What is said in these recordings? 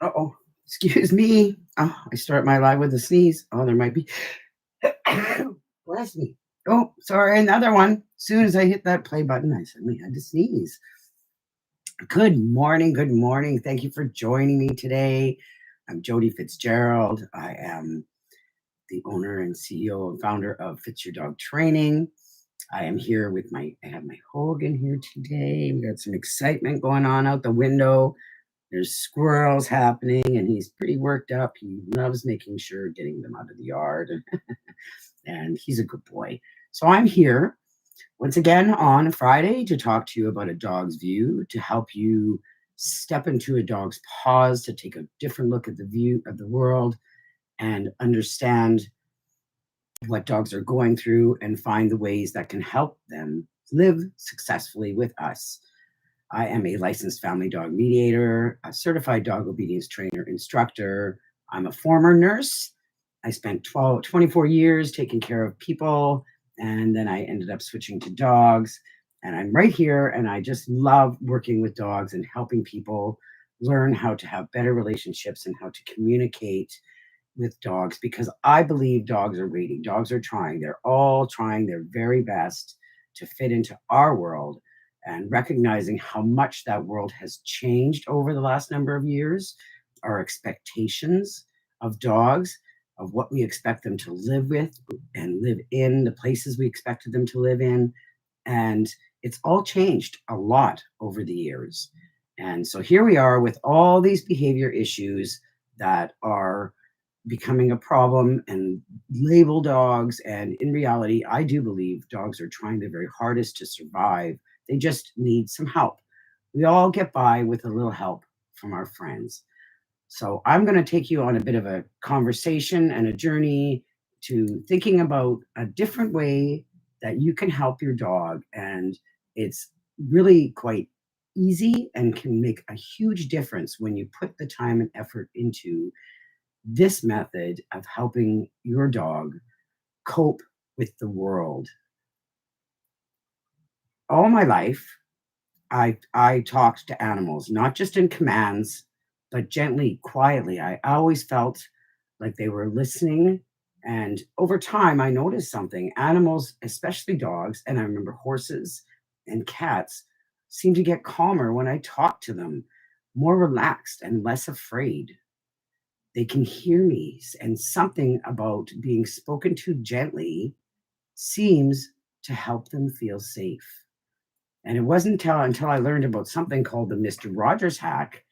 Uh-oh, excuse me. Oh, I start my live with a sneeze. Oh, there might be. Bless me. Oh, sorry, another one. As soon as I hit that play button, I suddenly had to sneeze. Good morning. Good morning. Thank you for joining me today. I'm Jody Fitzgerald. I am the owner and CEO and founder of Fitz Your Dog Training. I am here with I have my Hogan here today. We got some excitement going on out the window. There's squirrels happening, and he's pretty worked up. He loves making sure getting them out of the yard, and he's a good boy. So I'm here once again on Friday to talk to you about a dog's view, to help you step into a dog's paws, to take a different look at the view of the world and understand what dogs are going through and find the ways that can help them live successfully with us. I am a licensed family dog mediator, a certified dog obedience trainer, instructor. I'm a former nurse. I spent 24 years taking care of people, and then I ended up switching to dogs. And I'm right here, and I just love working with dogs and helping people learn how to have better relationships and how to communicate with dogs, because I believe dogs are waiting. Dogs are trying. They're all trying their very best to fit into our world, and recognizing how much that world has changed over the last number of years, our expectations of dogs, of what we expect them to live with and live in, the places we expected them to live in. And it's all changed a lot over the years. And so here we are with all these behavior issues that are becoming a problem and label dogs. And in reality, I do believe dogs are trying their very hardest to survive. They just need some help. We all get by with a little help from our friends. So I'm going to take you on a bit of a conversation and a journey to thinking about a different way that you can help your dog. And it's really quite easy and can make a huge difference when you put the time and effort into this method of helping your dog cope with the world. All my life, I talked to animals, not just in commands, but gently, quietly. I always felt like they were listening. And over time, I noticed something. Animals, especially dogs, and I remember horses and cats, seem to get calmer when I talk to them, more relaxed and less afraid. They can hear me, and something about being spoken to gently seems to help them feel safe. And it wasn't until I learned about something called the Mr. Rogers hack,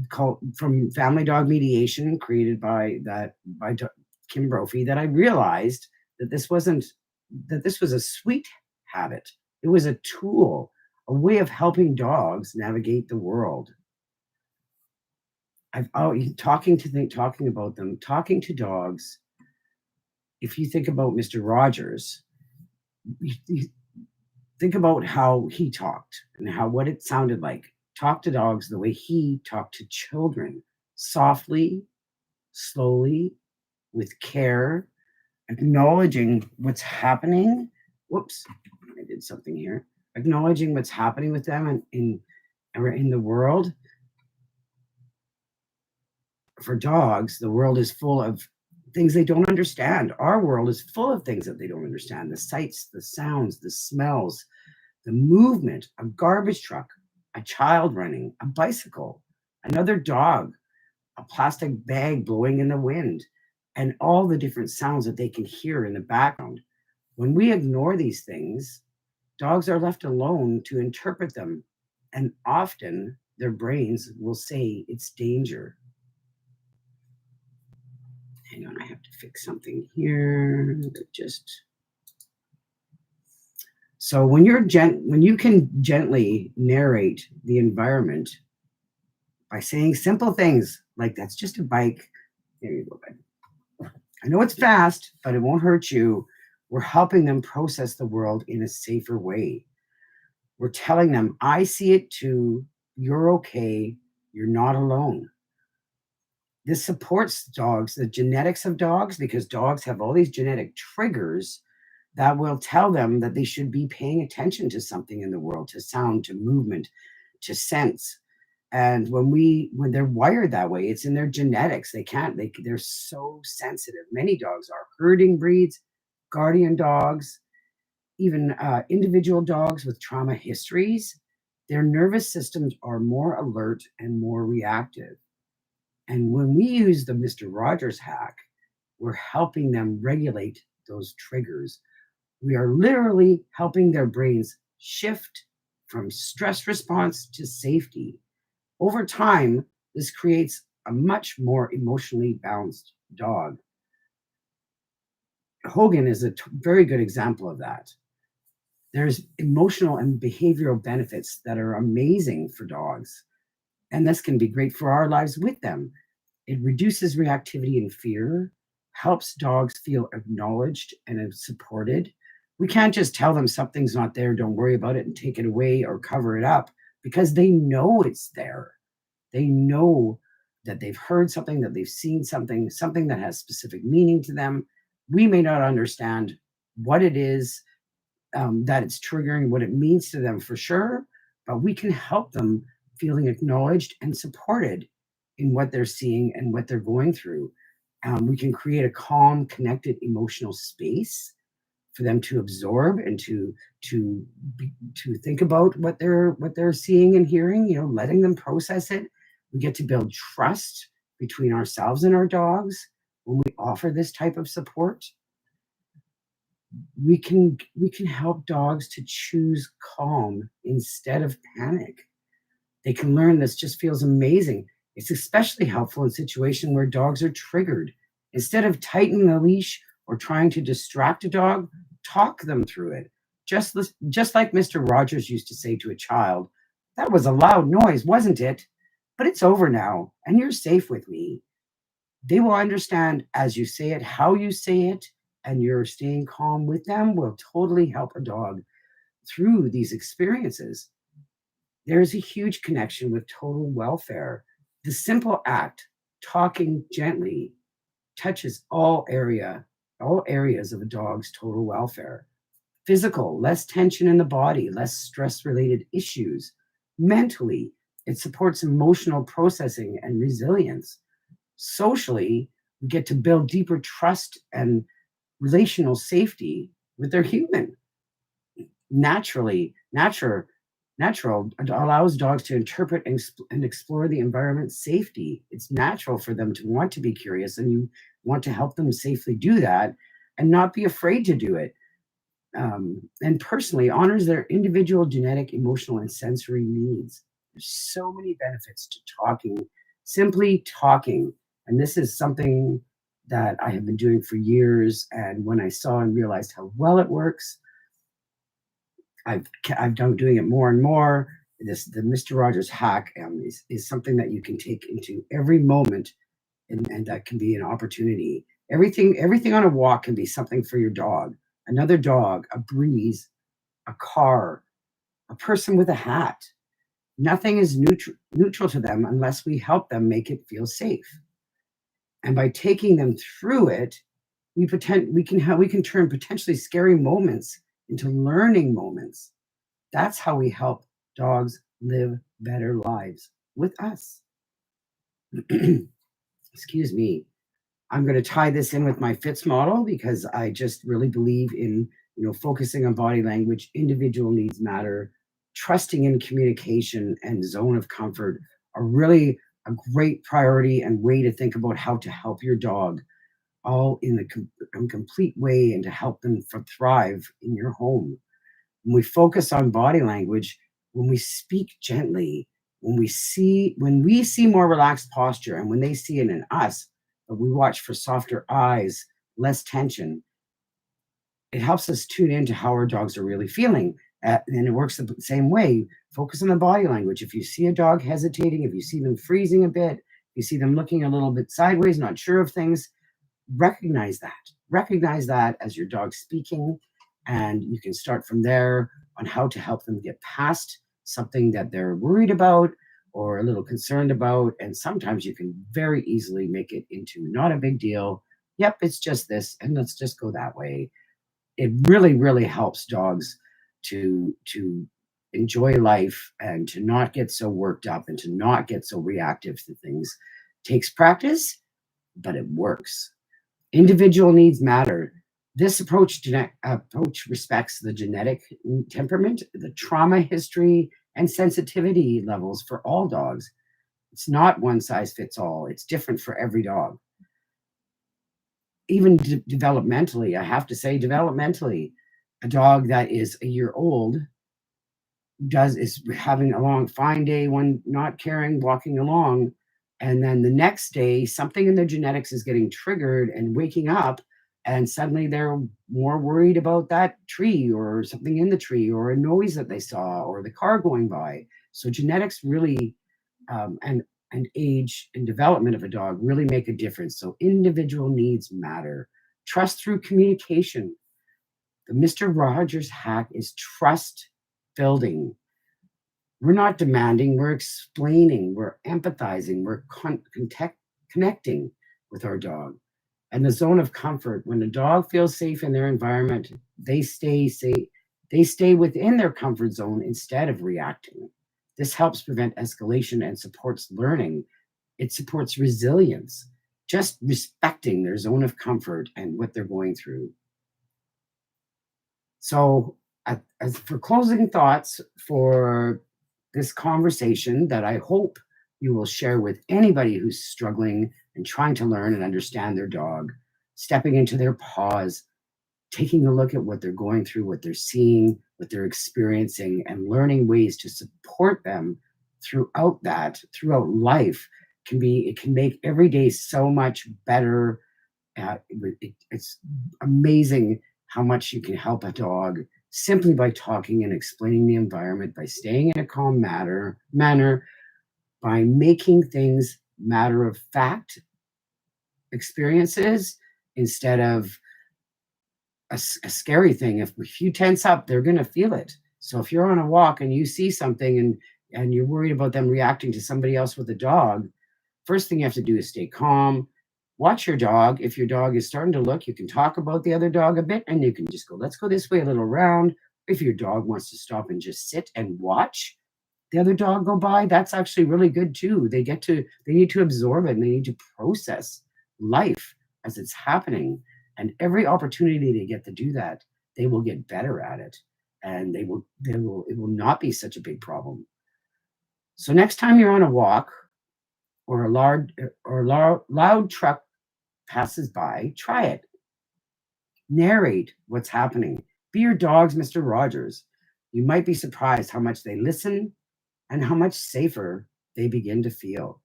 called from Family Dog Mediation, created by Kim Brophey, that I realized that this was a sweet habit. It was a tool, a way of helping dogs navigate the world. Talking to dogs. If you think about Mr. Rogers, you think about how he talked and what it sounded like. Talk to dogs the way he talked to children, softly, slowly, with care, acknowledging what's happening. Whoops, I did something here. Acknowledging what's happening with them in the world. For dogs, the world is full of things they don't understand. Our world is full of things that they don't understand. The sights, the sounds, the smells, the movement, a garbage truck, a child running, a bicycle, another dog, a plastic bag blowing in the wind, and all the different sounds that they can hear in the background. When we ignore these things, dogs are left alone to interpret them, and often their brains will say it's danger. Hang on, I have to fix something here. So when you can gently narrate the environment by saying simple things like, "That's just a bike. There you go, bud. I know it's fast, but it won't hurt you." We're helping them process the world in a safer way. We're telling them, "I see it too. You're okay. You're not alone." This supports dogs, the genetics of dogs, because dogs have all these genetic triggers that will tell them that they should be paying attention to something in the world, to sound, to movement, to sense. And when they're wired that way, it's in their genetics. They're so sensitive. Many dogs are herding breeds, guardian dogs, even individual dogs with trauma histories. Their nervous systems are more alert and more reactive. And when we use the Mr. Rogers hack, we're helping them regulate those triggers. We are literally helping their brains shift from stress response to safety. Over time, this creates a much more emotionally balanced dog. Hogan is a very good example of that. There's emotional and behavioral benefits that are amazing for dogs, and this can be great for our lives with them. It reduces reactivity and fear, helps dogs feel acknowledged and supported. We can't just tell them something's not there, don't worry about it, and take it away or cover it up, because they know it's there. They know that they've heard something, that they've seen something, something that has specific meaning to them. We may not understand what it is that it's triggering, what it means to them for sure, but we can help them feeling acknowledged and supported in what they're seeing and what they're going through. We can create a calm, connected emotional space for them to absorb and to think about what they're seeing and hearing. Letting them process it. We get to build trust between ourselves and our dogs when we offer this type of support. We can help dogs to choose calm instead of panic. They can learn this just feels amazing. It's especially helpful in situations where dogs are triggered. Instead of tightening the leash or trying to distract a dog, talk them through it. Just like Mr. Rogers used to say to a child, "That was a loud noise, wasn't it? But it's over now, and you're safe with me." They will understand as you say it, how you say it, and you're staying calm with them will totally help a dog through these experiences. There is a huge connection with total welfare. The simple act, talking gently, touches all areas of a dog's total welfare. Physical, less tension in the body, less stress-related issues. Mentally, it supports emotional processing and resilience. Socially, we get to build deeper trust and relational safety with their human. Naturally, natural allows dogs to interpret and explore the environment's safety. It's natural for them to want to be curious, and you want to help them safely do that and not be afraid to do it. And personally honors their individual genetic, emotional, and sensory needs. There's so many benefits to talking, simply talking. And this is something that I have been doing for years. And when I saw and realized how well it works, I've done doing it more and more. The Mr. Rogers hack is something that you can take into every moment, and that can be an opportunity. Everything on a walk can be something for your dog. Another dog, a breeze, a car, a person with a hat. Nothing is neutral to them unless we help them make it feel safe. And by taking them through it, we can turn potentially scary moments into learning moments. That's how we help dogs live better lives with us. Excuse me. I'm going to tie this in with my FITS model because I just really believe in, focusing on body language, individual needs matter, trusting in communication, and zone of comfort are really a great priority and way to think about how to help your dog all in a complete way and to help them thrive in your home. When we focus on body language, when we speak gently, when we see more relaxed posture, and when they see it in us, but we watch for softer eyes, less tension, it helps us tune into how our dogs are really feeling. And it works the same way. Focus on the body language. If you see a dog hesitating, if you see them freezing a bit, if you see them looking a little bit sideways, not sure of things, recognize that. Recognize that as your dog's speaking, and you can start from there on how to help them get past something that they're worried about or a little concerned about. And sometimes you can very easily make it into not a big deal. Yep, it's just this, and let's just go that way. It really, really helps dogs to enjoy life and to not get so worked up and to not get so reactive to things takes practice, but it works. Individual needs matter. This approach respects the genetic temperament, the trauma history, and sensitivity levels for all dogs. It's not one size fits all. It's different for every dog. Even developmentally, I have to say, developmentally, a dog that is a year old is having a long fine day, one not caring, walking along, and then the next day something in their genetics is getting triggered and waking up, and suddenly they're more worried about that tree or something in the tree or a noise that they saw or the car going by. So genetics really and age and development of a dog really make a difference. So individual needs matter. Trust through communication. The Mr. Rogers hack is trust building. We're not demanding, we're explaining, we're empathizing, we're connecting with our dog. And the zone of comfort, when a dog feels safe in their environment, they stay safe. They stay within their comfort zone instead of reacting. This helps prevent escalation and supports learning. It supports resilience, just respecting their zone of comfort and what they're going through. So, as for closing thoughts for this conversation that I hope you will share with anybody who's struggling and trying to learn and understand their dog, stepping into their paws, taking a look at what they're going through, what they're seeing, what they're experiencing, and learning ways to support them throughout life it can make every day so much better. It's amazing how much you can help a dog simply by talking and explaining the environment, by staying in a calm manner, by making things matter of fact experiences instead of a scary thing. If you tense up, they're going to feel it. So if you're on a walk and you see something and you're worried about them reacting to somebody else with a dog, first thing you have to do is stay calm. Watch your dog. If your dog is starting to look, you can talk about the other dog a bit and you can just go, let's go this way a little round. If your dog wants to stop and just sit and watch the other dog go by, that's actually really good too. They need to absorb it and they need to process life as it's happening. And every opportunity they get to do that, they will get better at it. And it will not be such a big problem. So next time you're on a walk or a loud truck passes by, try it. Narrate what's happening. Be your dog's Mr. Rogers. You might be surprised how much they listen and how much safer they begin to feel.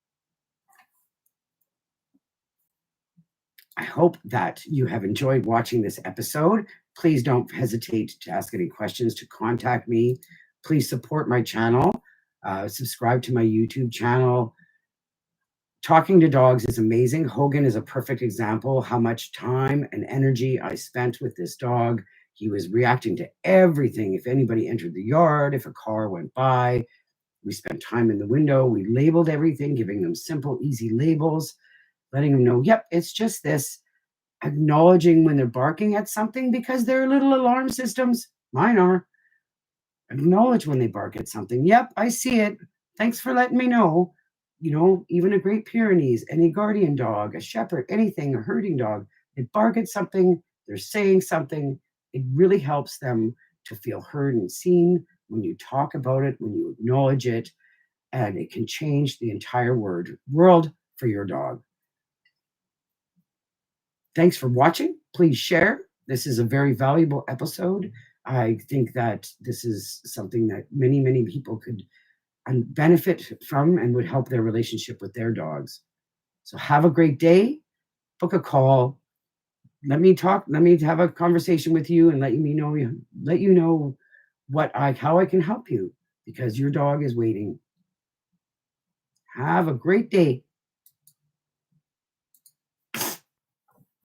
I hope that you have enjoyed watching this episode. Please don't hesitate to ask any questions, to contact me. Please support my channel. Subscribe to my YouTube channel. Talking to dogs is amazing. Hogan is a perfect example how much time and energy I spent with this dog. He was reacting to everything. If anybody entered the yard, if a car went by, we spent time in the window. We labeled everything, giving them simple, easy labels, letting them know, yep, it's just this. Acknowledging when they're barking at something because they're little alarm systems. Mine are. Acknowledge when they bark at something. Yep, I see it. Thanks for letting me know. You know, even a Great Pyrenees, any guardian dog, a shepherd, anything, a herding dog, they bark at something, they're saying something. It really helps them to feel heard and seen when you talk about it, when you acknowledge it, and it can change the entire world for your dog. Thanks for watching. Please share. This is a very valuable episode. I think that this is something that many, many people could benefit from and would help their relationship with their dogs. So have a great day. Book a call. Let me have a conversation with you and let you know how I can help you, because your dog is waiting. Have a great day.